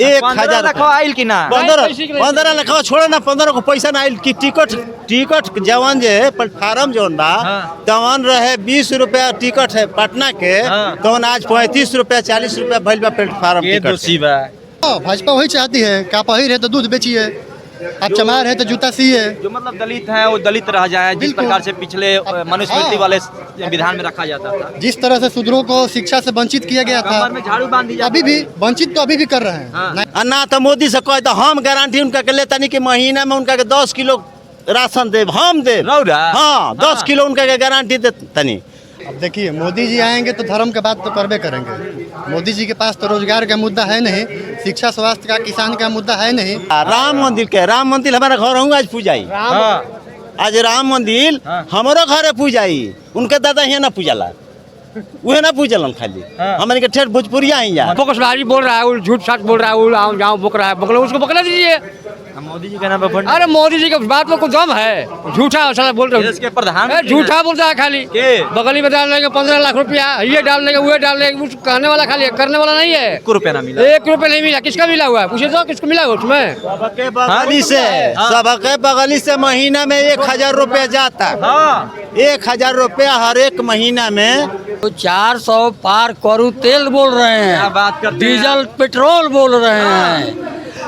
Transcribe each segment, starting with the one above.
1000 रखो आइल की ना 15 रखो छोड़ो ना 15 को पैसा ना आइल की टिकट जवान जे प्लेटफार्म जोन बा तवन रहे 20 रुपया टिकट है पटना के तवन आज 35 रुपया 40 रुपया भइल बा प्लेटफार्म टिकट। भाजपा वही चाहती है कि आप अहीर है तो दूध बेचिए, आप चमार है तो जूता सिए। जो मतलब दलित है वो दलित रह जाए, जिस प्रकार से पिछले मनुस्मृति वाले विधान में रखा जाता था, जिस तरह से शूद्रों को शिक्षा से वंचित किया गया था, कमर में झाड़ू बांध दी अभी भी वंचित तो अभी भी कर रहे हैं। अन्ना तो मोदी से कहे तो हम गारंटी उनका के लेता नहीं कि महीना में उनका के 10 किलो राशन दे हम दे। हाँ 10 किलो उनका के गारंटी दे तनी। अब देखिए मोदी जी आएंगे तो धर्म के बात तो करबे करेंगे। मोदी जी के पास तो रोजगार का मुद्दा है नहीं, शिक्षा स्वास्थ्य का किसान का मुद्दा है नहीं। राम मंदिर हमारा घर हूँ आज पूजाई, आज राम मंदिर हमारो घर पूजाई, उनके दादा यहाँ ना पूजला वह ना पूजलन खाली हमारे के ठेठ भोजपुरिया ही यार। फोकसबाजी बोल रहा है, वो झूठ साठ बोल रहा है, वो आम जाओ बोक रहा है, बोक लो उसको बोकला दीजिए। मोदी जी का नाम पर अरे मोदी जी के बात में कोई दम है? झूठा साला बोल रहे हो, प्रधान झूठा बोलता है खाली। बगली में डाल लेंगे 15 लाख रुपया, ये डाल लेंगे वो डाल लेंगे, कुछ कहने वाला खाली करने वाला नहीं है। 1 रुपया ना मिला, 1 रुपया नहीं मिला। किसका मिला हुआ है पूछे तो, किसको मिला हुआ उसमें? सबके बगली से महीना में 1000 रुपया जाता है। 1000 रुपया हर एक महीना में। 400 पार करू तेल बोल रहे हैं, बात करते डीजल पेट्रोल बोल रहे हैं,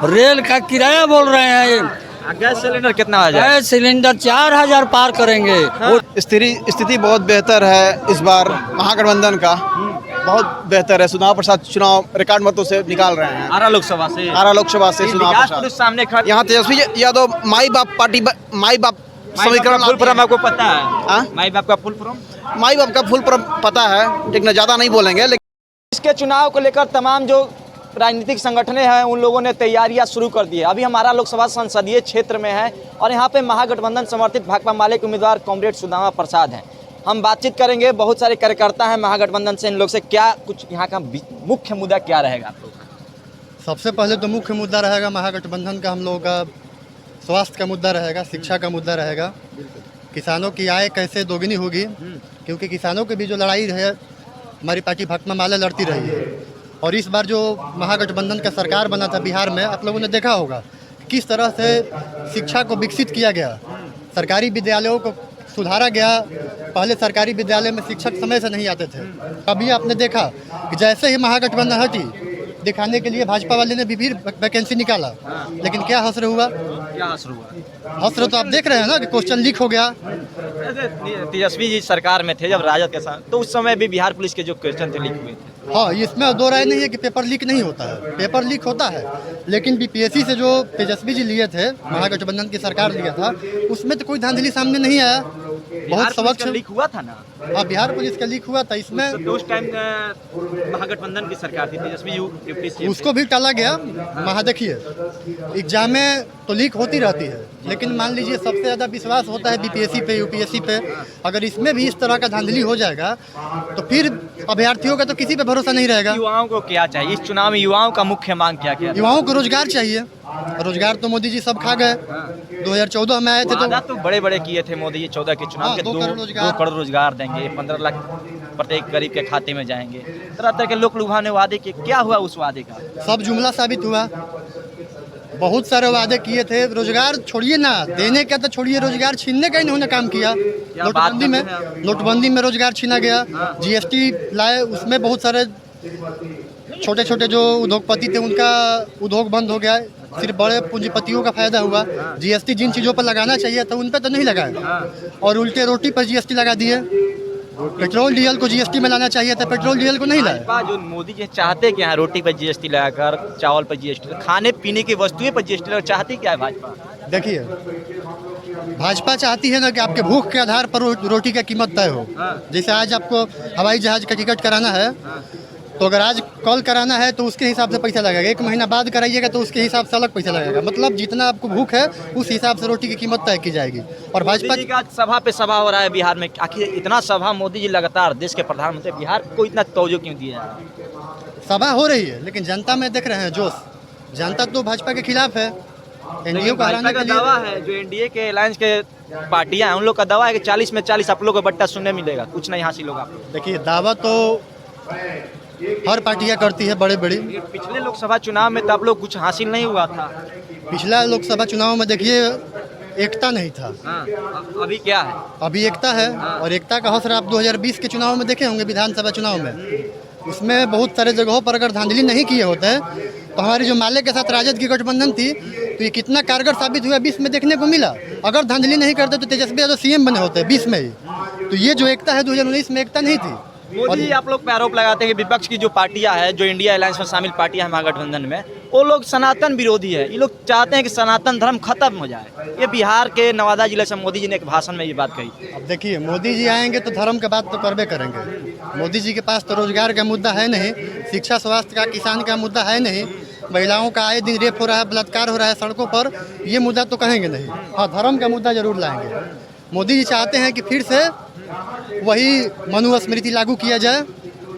रेल का किराया बोल रहे हैं, गैस सिलेंडर कितना आ जाए? गैस सिलेंडर 4000 पार करेंगे। स्थिति बहुत बेहतर है इस बार महागठबंधन का, बहुत बेहतर है। सुनाव प्रसाद चुनाव रिकॉर्ड मतों से निकाल रहे हैं। आरा लोकसभा से सुनाव प्रसाद सामने खड़े। यहाँ तेजस्वी यादव माई बाप पार्टी माई बाप समीकरण फुल फॉर्म आपको पता है? माई बाप का फुल फॉर्म पता है, लेकिन ज़्यादा नहीं बोलेंगे। इसके चुनाव को लेकर तमाम जो राजनीतिक संगठनें हैं उन लोगों ने तैयारियां शुरू कर दी है। अभी हमारा लोकसभा संसदीय क्षेत्र में है और यहाँ पे महागठबंधन समर्थित भाकपा माले के उम्मीदवार कॉमरेड सुदामा प्रसाद हैं। हम बातचीत करेंगे, बहुत सारे कार्यकर्ता हैं महागठबंधन से, इन लोग से क्या कुछ यहाँ का मुख्य मुद्दा क्या रहेगा आप लोग का? सबसे पहले तो मुख्य मुद्दा रहेगा महागठबंधन का, हम लोगों का स्वास्थ्य का मुद्दा रहेगा, शिक्षा का मुद्दा रहेगा, किसानों की आय कैसे दोगुनी होगी, क्योंकि किसानों की भी जो लड़ाई है हमारी पार्टी भाकपा माले लड़ती रही है। और इस बार जो महागठबंधन का सरकार बना था बिहार में, आप लोगों ने देखा होगा किस तरह से शिक्षा को विकसित किया गया, सरकारी विद्यालयों को सुधारा गया। पहले सरकारी विद्यालय में शिक्षक समय से नहीं आते थे। अभी आपने देखा कि जैसे ही महागठबंधन हटी, दिखाने के लिए भाजपा वाले ने भी वैकेंसी निकाला, लेकिन क्या हसर हुआ? हसर तो आप देख रहे हैं ना कि क्वेश्चन लीक हो गया। तेजस्वी जी सरकार में थे जब राजद के साथ, तो उस समय भी बिहार पुलिस के जो क्वेश्चन थे लीक हुए थे। हाँ, इसमें दो राय नहीं है कि पेपर लीक नहीं होता है, पेपर लीक होता है, लेकिन बीपीएससी से जो तेजस्वी जी लिए थे, महागठबंधन की सरकार लिया था, उसमें तो कोई धांधली सामने नहीं आया। बहुत सबक लीक हुआ था ना। हाँ, बिहार पुलिस का लीक हुआ था। इसमें उस टाइम महागठबंधन की सरकार थी, तेजस्वी उसको भी टाला गया। वहाँ देखिए एग्जाम में तो लीक होती रहती है, लेकिन मान लीजिए सबसे ज़्यादा विश्वास होता है बीपीएससी पे, यूपीएससी पे। अगर इसमें भी इस तरह का धांधली हो जाएगा तो फिर अभ्यर्थियों का तो किसी पे भरोसा नहीं रहेगा। युवाओं को क्या चाहिए इस चुनाव में? युवाओं का मुख्य मांग क्या क्या? युवाओं को रोजगार चाहिए। रोजगार तो मोदी जी सब खा गए। 2014 में आए थे तो बड़े बड़े किए थे मोदी जी 14 के चुनाव के, 2 करोड़ रोजगार देंगे, 15 लाख प्रत्येक गरीब के खाते में जाएंगे, तरह तरह के लोक लुभावने वादे किए। क्या हुआ उस वादे का? सब जुमला साबित हुआ। बहुत सारे वादे किए थे, रोजगार छोड़िए ना, देने का तो छोड़िए, रोजगार छीनने का इन्होंने काम किया। नोटबंदी में रोजगार छीना गया। जीएसटी लाए, उसमें बहुत सारे छोटे छोटे जो उद्योगपति थे उनका उद्योग बंद हो गया, सिर्फ बड़े पूंजीपतियों का फायदा हुआ। जीएसटी जिन चीज़ों पर लगाना चाहिए था उन पर तो नहीं लगाया, और उल्टे रोटी पर जीएसटी लगा दिए। पेट्रोल डीजल को जीएसटी में लाना चाहिए था, पेट्रोल डीजल को नहीं लाया। जो मोदी जी चाहते क्या है? रोटी पर जीएसटी लगाकर, चावल पर जीएसटी, खाने पीने की वस्तुएं पर जीएसटी लगाकर, चाहती क्या है भाजपा? देखिए, भाजपा चाहती है ना कि आपके भूख के आधार पर रोटी का कीमत तय हो। जैसे आज आपको हवाई जहाज का टिकट कराना है, तो अगर आज कॉल कराना है तो उसके हिसाब से पैसा लगेगा, 1 महीना बाद कराइएगा तो उसके हिसाब से अलग पैसा लगेगा। मतलब जितना आपको भूख है उस हिसाब से रोटी की कीमत तय की जाएगी। और भाजपा का सभा पे सभा हो रहा है बिहार में, आखिर इतना सभा मोदी जी लगातार, देश के प्रधानमंत्री, बिहार को इतना तवज्जो क्यों दिया है? सभा हो रही है, लेकिन जनता में देख रहे हैं जोश, जनता तो भाजपा के खिलाफ है। एनडीए को हराने का दावा है, जो एनडीए के अलायंस के पार्टियां हैं उन लोग का दावा है कि 40 में 40 आप लोग को बट्टा सुनने मिलेगा, कुछ नहीं हासिल होगा। देखिए, दावा तो हर पार्टियां करती है बड़े बड़ी। पिछले लोकसभा चुनाव में तो आप लोग कुछ हासिल नहीं हुआ था। पिछला लोकसभा चुनाव में देखिए एकता नहीं था, अभी क्या है? अभी एकता है। और एकता का हौसला आप 2020 के चुनाव में देखे होंगे, विधानसभा चुनाव में। उसमें बहुत सारे जगहों पर अगर धांधली नहीं किए होते तो हमारी जो माले के साथ राजद की गठबंधन थी तो ये कितना कारगर साबित हुआ 20 में देखने को मिला। अगर धांधली नहीं करते तो तेजस्वी यादव सीएम बने होते 20 में ही। तो ये जो एकता है 2019 में एकता नहीं थी। मोदी आप लोग पे आरोप लगाते हैं कि विपक्ष की जो पार्टियां हैं, जो इंडिया अलायंस में शामिल पार्टियां हैं महागठबंधन में, वो लोग सनातन विरोधी है। ये लोग चाहते हैं कि सनातन धर्म खत्म हो जाए। ये बिहार के नवादा जिले से मोदी जी ने एक भाषण में ये बात कही। अब देखिए मोदी जी आएंगे तो धर्म के बात तो करबे करेंगे। मोदी जी के पास तो रोजगार का मुद्दा है नहीं, शिक्षा स्वास्थ्य का, किसान का मुद्दा है नहीं, महिलाओं का आए दिन रेप हो रहा है, बलात्कार हो रहा है सड़कों पर, ये मुद्दा तो कहेंगे नहीं। हाँ, धर्म का मुद्दा जरूर लाएंगे। मोदी जी चाहते हैं कि फिर से वही मनुस्मृति लागू किया जाए।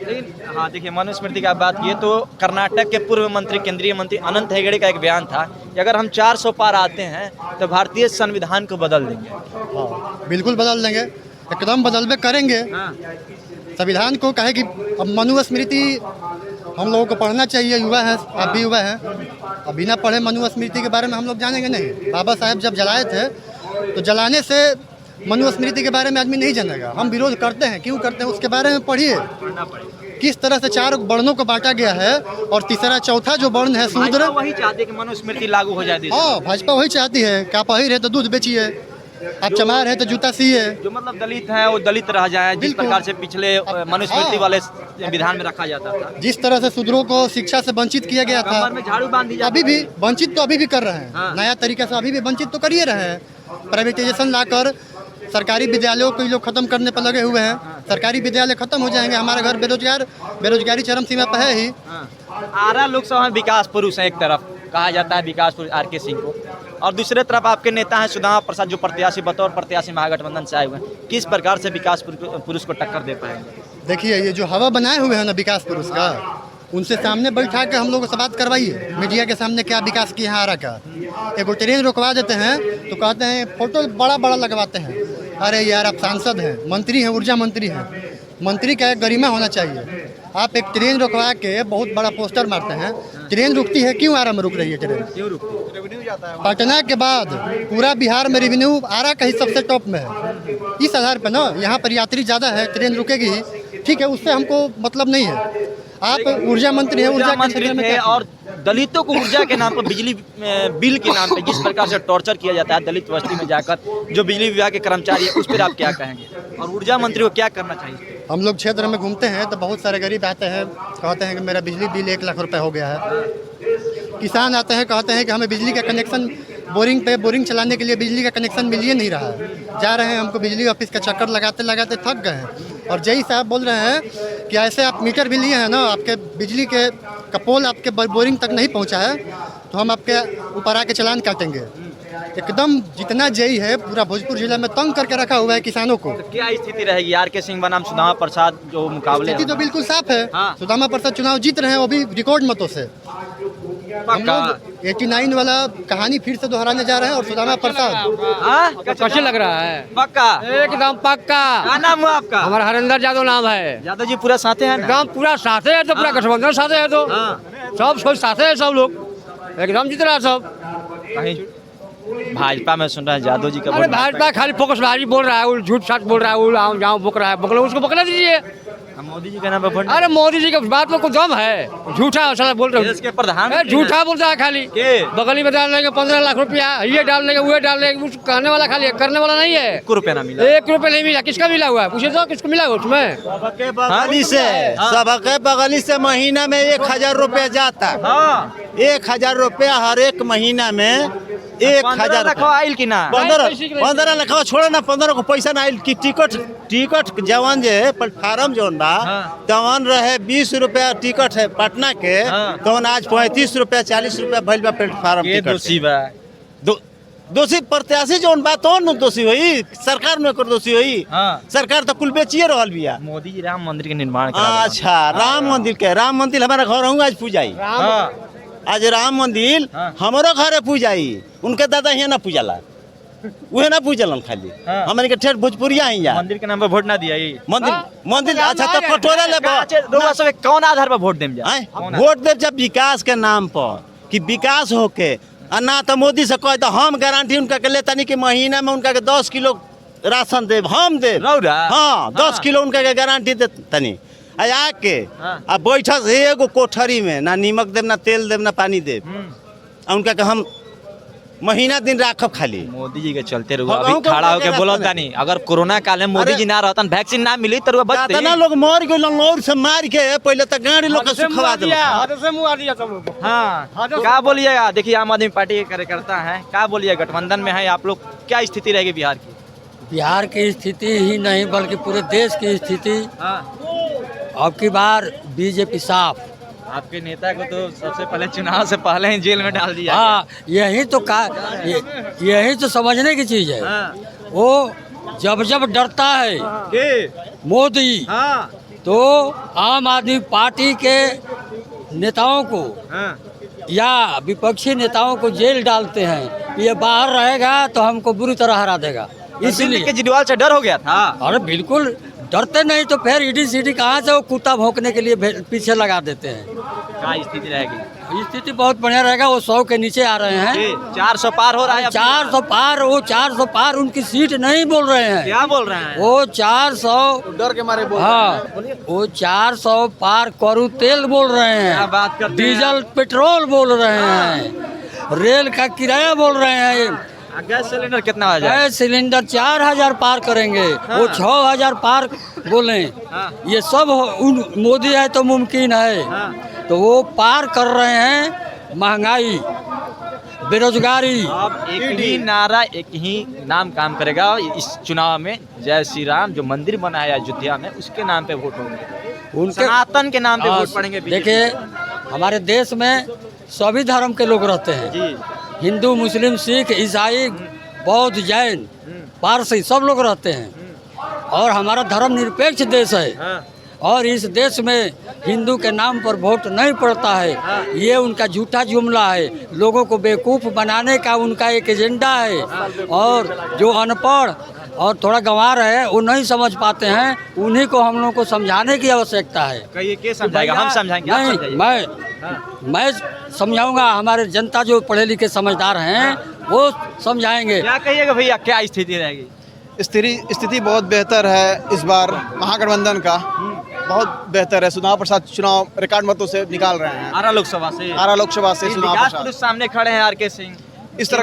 लेकिन हाँ देखिए, मनुस्मृति की आप बात किए तो कर्नाटक के पूर्व मंत्री, केंद्रीय मंत्री अनंत हेगड़े का एक बयान था कि अगर हम 400 पार आते हैं तो भारतीय संविधान को बदल देंगे। हाँ, बिल्कुल बदल देंगे, एकदम बदलबे करेंगे। संविधान को कहे कि अब मनुस्मृति हम लोगों को पढ़ना चाहिए। युवा है, आप भी युवा हैं, अब बिना पढ़े मनुस्मृति के बारे में हम लोग जानेंगे नहीं। बाबा साहेब जब जलाए थे तो जलाने से मनुस्मृति के बारे में आदमी नहीं जानेगा। हम विरोध करते हैं, क्यों करते हैं उसके बारे में पढ़िए। किस तरह से 4 वर्णों को बांटा गया है और तीसरा चौथा जो वर्ण है शूद्र, वही चाहते हैं कि मनुस्मृति लागू हो जाए। हाँ, भाजपा वही चाहती है कि आप अहीर है तो दूध बेचिए, आप चमार है तो जूता सिए। जो मतलब दलित है वो दलित रह जाए, जिस प्रकार से पिछले मनुस्मृति वाले विधान में रखा जाता था। जिस तरह से शूद्रों को शिक्षा से वंचित किया गया था, कमर में झाड़ू बांध दी जाती अभी भी वंचित तो अभी भी कर रहे हैं। हाँ। नया तरीके से अभी भी वंचित तो करिए रहे हैं। प्राइवेटाइजेशन लाकर सरकारी विद्यालयों को लोग खत्म करने पर लगे हुए हैं। सरकारी विद्यालय खत्म हो जाएंगे, हमारा घर बेरोजगारी चरम सीमा पर है ही। आरा लोकसभा में विकास पुरुष है, एक तरफ कहा जाता है विकास पुरुष आर.के. सिंह को, और दूसरे तरफ आपके नेता हैं सुदामा प्रसाद जो प्रत्याशी बतौर प्रत्याशी महागठबंधन से आए हुए हैं। किस प्रकार से विकास पुरुष को टक्कर दे पाएंगे? देखिए ये जो हवा बनाए हुए हैं ना विकास पुरुष का, उनसे सामने बैठा के हम लोगों से बात करवाइए। मीडिया के सामने क्या विकास किया है आरा का। एगो ट्रेन रुकवा देते हैं तो कहते हैं फोटो बड़ा बड़ा लगवाते हैं। अरे यार, आप सांसद हैं, मंत्री हैं, ऊर्जा मंत्री हैं, मंत्री का एक गरिमा होना चाहिए। आप एक ट्रेन रुकवा के बहुत बड़ा पोस्टर मारते हैं। ट्रेन रुकती है, क्यों आरा में रुक रही है ट्रेन? क्यों रुकती? रेवेन्यू जाता है। पटना के बाद पूरा बिहार में रेवेन्यू आरा का ही सबसे टॉप में है। इस आधार पर ना यहाँ पर यात्री ज़्यादा है, ट्रेन रुकेगी ही, ठीक है, उससे हमको मतलब नहीं है। आप ऊर्जा मंत्री हैं, ऊर्जा मंत्री थे और दलितों को ऊर्जा के नाम पर, बिजली बिल के नाम पर जिस प्रकार से टॉर्चर किया जाता है दलित बस्ती में जाकर, जो बिजली विभाग के कर्मचारी है, उस पर आप क्या कहेंगे? और ऊर्जा मंत्री को क्या करना चाहिए? हम लोग क्षेत्र में घूमते हैं तो बहुत सारे गरीब आते हैं, कहते हैं कि मेरा बिजली बिल 1 लाख रुपए हो गया है। किसान आते हैं, कहते हैं कि हमें बिजली का कनेक्शन बोरिंग चलाने के लिए बिजली का कनेक्शन मिल ही नहीं रहा है। जा रहे हैं, हमको बिजली ऑफिस का चक्कर लगाते लगाते थक गए हैं। और जय साहब बोल रहे हैं कि ऐसे आप मीटर भी लिए हैं ना, आपके बिजली के पोल आपके बोरिंग तक नहीं पहुंचा है तो हम आपके ऊपर आके चालान काटेंगे। एकदम जितना जय है पूरा भोजपुर जिला में तंग करके रखा हुआ है किसानों को। तो क्या स्थिति रहेगी? आर.के. सिंह बनाम सुदामा प्रसाद जो मुकाबले? स्थिति तो बिल्कुल साफ है। हाँ। सुदामा प्रसाद चुनाव जीत रहे हैं, वो भी रिकॉर्ड मतों से। हम लोग 89 वाला कहानी फिर से दोहराने जा रहे हैं। और सुदामा प्रसाद कैसे लग रहा है? पक्का, एकदम पक्का। क्या नाम हुआ आपका? हमारा हरिंदर यादव नाम है। यादव जी पूरा साथे हैं ना? एकदम पूरा साथे है, तो पूरा गठबंधन साथे है, तो सब सोच साथे है, सब लोग एकदम जीत रहा है सब। कहीं भाजपा में सुन रहे हैं यादव जी का? अरे भाजपा खाली फोकसबाजी बोल रहा है, झूठ साठ बोल रहा है, आऊँ जाऊँ बोक रहा है, बोकलो उसको बोकला दीजिए। मोदी जी का नाम पर? अरे मोदी जी के बात में कोई दम है? झूठा साला बोल रहे देश के प्रधान झूठा बोलता है खाली। बगली में डाल देंगे 15 लाख रुपया, ये डाल देंगे, वो डाल देंगे, कुछ कहने वाला खाली, करने वाला नहीं है। 1 रुपया ना मिला? 1 रुपया नहीं मिला। किसका मिला हुआ है? पूछे तो किसको मिला हुआ उसमें? सबके बगली से महीना में 1000 रुपया जाता है। 1000 रुपया हर एक महीना में 1000 आयल की ना? 15 लखवा छोड़े ना, 15 को पैसा ना आयल की टिकट जवान जे प्लेटफार्म जोन बा तवन रहे 20 रुपया टिकट है पटना के, तवन आज 35 रुपया 40 रुपया भइल बा प्लेटफार्म टिकट। दोषी प्रत्याशी जोन बा तो न दोषी होई, सरकार में कर दोषी होई। सरकार तो कुल बेचिए रहल बिया। मोदी जी राम मंदिर के निर्माण अच्छा, राम मंदिर हमारा घर हूँ आज पूजाई। आज राम मंदिर हमारो घरे पूजाई, उनके दादा यहाँ ना पूजाला। वह ना पूछलन खाली हमन के ठेठ भोजपुरिया ही यार मंदिर के नाम पर वोट ना दिया मंदिर मंदिर अच्छा तो कटोरा ले रउआ सब कौन आधार पर वोट देम जा वोट दे जब विकास के नाम पर कि विकास होके आ ना तो मोदी से कह तो हम गारंटी उनका के लेता नहीं कि महीना में उनका के 10 किलो राशन देव हम देव रौरा? हाँ 10 किलो उनका के गारंटी दे तनी आके आ बैठा से एगो कोठरी में ना नीमक देव ना तेल देव ना पानी देव आ उनका के हम महीना दिन राखब खाली मोदी जी के चलते रहुआ हाँ, अभी गाँव के खड़ा ऊपर होके जगह बोलत सुने। नहीं अगर कोरोना काल में मोदी अरे- जी ना रहतन वैक्सीन ना मिली तो रहुआ बचते तना लोग मर गए लौर से मार के पहले तक गाड़ी लोग के सुखवा दे हाँ क्या बोलिएगा देखिए आम आदमी पार्टी के कार्यकर्ता हैं क्या बोलिए गठबंधन में है आप लोग क्या स्थिति रहेगी बिहार की बिहार की स्थिति ही नहीं बल्कि पूरे देश की स्थिति अब की बार बीजेपी साफ। आपके नेता को तो सबसे पहले चुनाव से पहले ही जेल में डाल दिया हाँ यही तो यही तो समझने की चीज है। वो जब जब डरता है मोदी तो आम आदमी पार्टी के नेताओं को या विपक्षी नेताओं को जेल डालते हैं। ये बाहर रहेगा तो हमको बुरी तरह हरा देगा इसलिए केजरीवाल से डर हो गया था। अरे बिल्कुल डरते नहीं तो फिर ईडी सीडी कहाँ से वो कुत्ता भौंकने के लिए पीछे लगा देते हैं। क्या स्थिति रहेगी स्थिति बहुत बढ़िया रहेगा। वो 100 के नीचे आ रहे हैं 400 पार हो रहा है 400 पार। वो 400 पार उनकी सीट नहीं बोल रहे हैं। क्या बोल रहे हैं वो 400 डर के मारे बोल हाँ वो 400 पार करू तेल बोल रहे क्या बात हैं, करते हैं? डीजल पेट्रोल बोल रहे हैं, रेल का किराया बोल रहे हैं, गैस सिलेंडर कितना हो जाए गैस सिलेंडर 4000 पार करेंगे। वो 6000 पार बोले। ये सब उन मोदी है तो मुमकिन है। तो वो पार कर रहे हैं महंगाई बेरोजगारी। अब एक ही नारा एक ही नाम काम करेगा इस चुनाव में जय श्री राम जो मंदिर बना है अयोध्या में उसके नाम पे वोट होंगे उनके सनातन के नाम पे वोट पड़ेंगे देखिए हमारे देश में सभी धर्म के लोग रहते हैं जी हिंदू मुस्लिम सिख ईसाई बौद्ध जैन पारसी सब लोग रहते हैं और हमारा धर्म निरपेक्ष देश है। और इस देश में हिंदू के नाम पर वोट नहीं पड़ता है। ये उनका झूठा जुमला है। लोगों को बेवकूफ़ बनाने का उनका एक एजेंडा है। और जो अनपढ़ और थोड़ा गंवार है वो नहीं समझ पाते हैं। उन्हीं को हम लोगों को समझाने की आवश्यकता है। कहिए के समझाएगा हम समझाएंगे आप नहीं समझाइए। मैं समझाऊंगा। हमारे जनता जो पढ़े लिखे समझदार हैं वो समझाएंगे। क्या कहिएगा भैया क्या स्थिति रहेगी स्थिति बहुत बेहतर है इस बार महागठबंधन का बहुत बेहतर है। सुनाव प्रसाद चुनाव रिकॉर्ड मतों से निकाल रहे हैं। आरा लोकसभा से आरा लोकसभा से सुनाव विकास प्रसाद पुरुष सामने खड़े हैं आर.के. सिंह इस तरह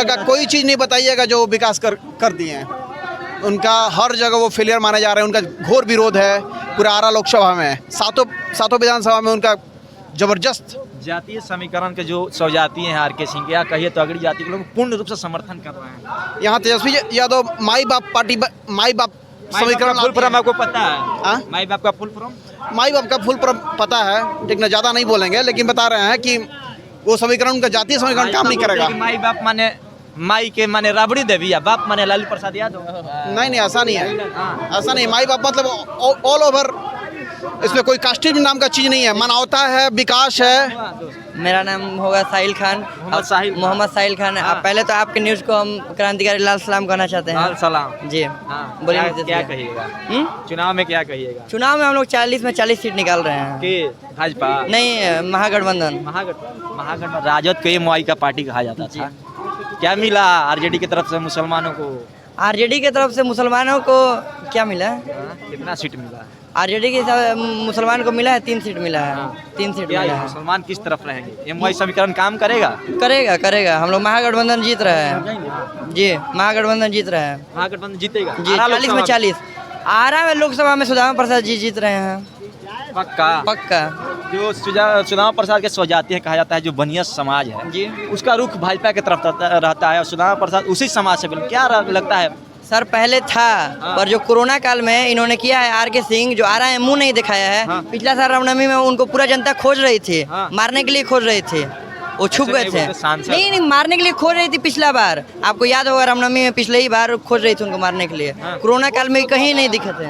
का कोई चीज़ नहीं बताइएगा जो विकास कर दिए हैं। उनका हर जगह वो फेलियर माने जा रहे हैं। उनका घोर विरोध है पूरा आरा लोकसभा में। सातों विधानसभा में उनका जबरदस्त जातीय समीकरण के जो स्वजाति हैं आर.के. सिंह या कहिए तो अगड़ी जाति के लोग पूर्ण रूप से समर्थन कर रहे हैं। यहाँ तेजस्वी यादव माई बाप पार्टी माई बाप समीकरण फुल फॉर्म आपको पता है हाँ? माई बाप का फुल फॉर्म माई बाप का फुल फॉर्म पता है लेकिन ज़्यादा नहीं बोलेंगे। लेकिन बता रहे हैं कि वो समीकरण उनका जातीय समीकरण काम नहीं करेगा। माई बाप माने माई के माने राबड़ी देवी या बाप माने लालू प्रसाद यादव। नहीं ऐसा नहीं है। ऐसा नहीं। माई बाप मतलब ऑल ओवर इसमें कोई कास्टिज्म नाम का चीज़ नहीं है। मानवता है विकास है। मेरा नाम होगा साहिल खान। मोहम्मद साहिल खान। अब पहले तो आपके न्यूज़ को हम क्रांतिकारी लाल सलाम कहना चाहते हैं। लाल सलाम जी बोलिए बोलिए क्या कहिएगा चुनाव में क्या कहिएगा चुनाव में हम लोग 40 में 40 सीट निकाल रहे हैं। कि भाजपा नहीं महागठबंधन। महागठबंधन राजद को ये मुआई का पार्टी कहा जाता था। क्या मिला आरजेडी की तरफ से मुसलमानों को? आरजेडी की तरफ से मुसलमानों को क्या मिला? कितना सीट मिला? आरजेडी के मुसलमान को मिला है 3 सीट मिला है। 3 सीट क्या मिला ये है। मुसलमान किस तरफ रहेंगे? ये मुआई समीकरण काम करेगा? करेगा। हम लोग महागठबंधन जीत रहे हैं। जी महागठबंधन जीत रहे हैं। महागठबंधन जीतेगा जी 40 में 40। आरा में लोकसभा में सुदामा प्रसाद जी जीत रहे हैं। पक्का जो सुदामा प्रसाद के स्वजाति कहा जाता है जो बनिया समाज है जी उसका रुख भाजपा की तरफ रहता है और सुदामा प्रसाद उसी समाज से क्या लगता है? सर पहले था पर जो कोरोना काल में इन्होंने किया है आर.के. सिंह जो आ रहा है मुंह नहीं दिखाया है। पिछला साल रामनवमी में उनको पूरा जनता खोज रही थी। मारने के लिए खोज रहे थे। वो छुप गए थे। नहीं मारने के लिए खोज रही थी पिछला बार। आपको याद होगा रामनवमी में पिछले ही बार खोज रही थी उनको मारने के लिए। कोरोना काल में कहीं नहीं दिखे थे।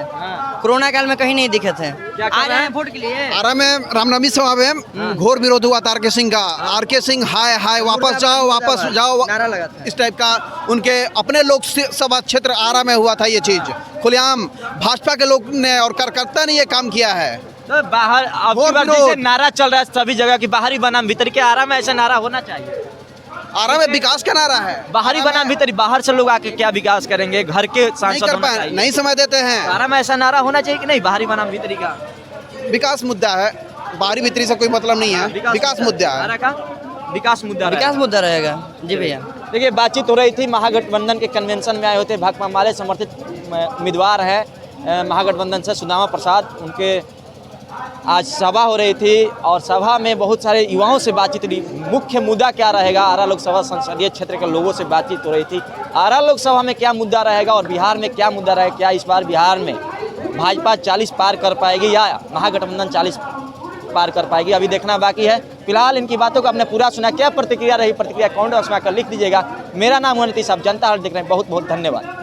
कोरोना काल में कहीं नहीं दिखे थे। क्या कर आ रहे रहे हैं? हैं वोट के लिए। आरा में रामनवमी सभा में घोर विरोध हुआ था आर के सिंह का। आर के सिंह हाय हाय वापस जाओ वापस जाओ नारा लगा था। इस टाइप का उनके अपने लोकसभा क्षेत्र आरा में हुआ था ये चीज। खुलेआम भाजपा के लोग ने और कार्यकर्ता ने ये काम किया है। तो बाहर अब वोट की बार विरोध। जैसे नारा चल रहा है सभी जगह की बाहरी बनाम भीतर के आरा में ऐसा नारा होना चाहिए। आरा में विकास का नारा है। बाहरी आरा बनाम में भीतर बाहर से लोग आके क्या विकास करेंगे, घर के नहीं सांसद कर होना पाए, चाहिए। नहीं समय देते हैं। आरा में ऐसा नारा होना चाहिए कि नहीं, बाहरी बनाम भीतरी का विकास मुद्दा है, बाहरी भीतरी से कोई मतलब नहीं है। विकास मुद्दा है। आरा का विकास मुद्दा रहेगा। विकास मुद्दा रहेगा जी भैया। देखिए बातचीत हो रही थी, महागठबंधन के कन्वेंशन में आए होते भाकपा माले समर्थित उम्मीदवार है महागठबंधन से सुदामा प्रसाद, उनके आज सभा हो रही थी और सभा में बहुत सारे युवाओं से बातचीत हुई। मुख्य मुद्दा क्या रहेगा, आरा लोकसभा संसदीय क्षेत्र के लोगों से बातचीत हो रही थी। आरा लोकसभा में क्या मुद्दा रहेगा और बिहार में क्या मुद्दा रहेगा, क्या इस बार बिहार में भाजपा 40 पार कर पाएगी या महागठबंधन 40 पार कर पाएगी, अभी देखना बाकी है। फिलहाल इनकी बातों को आपने पूरा सुना, क्या प्रतिक्रिया रही, प्रतिक्रिया कमेंट बॉक्स में आकर लिख दीजिएगा। मेरा नाम है नीतीश, आप जनता हाल देख रहे हैं। बहुत बहुत धन्यवाद।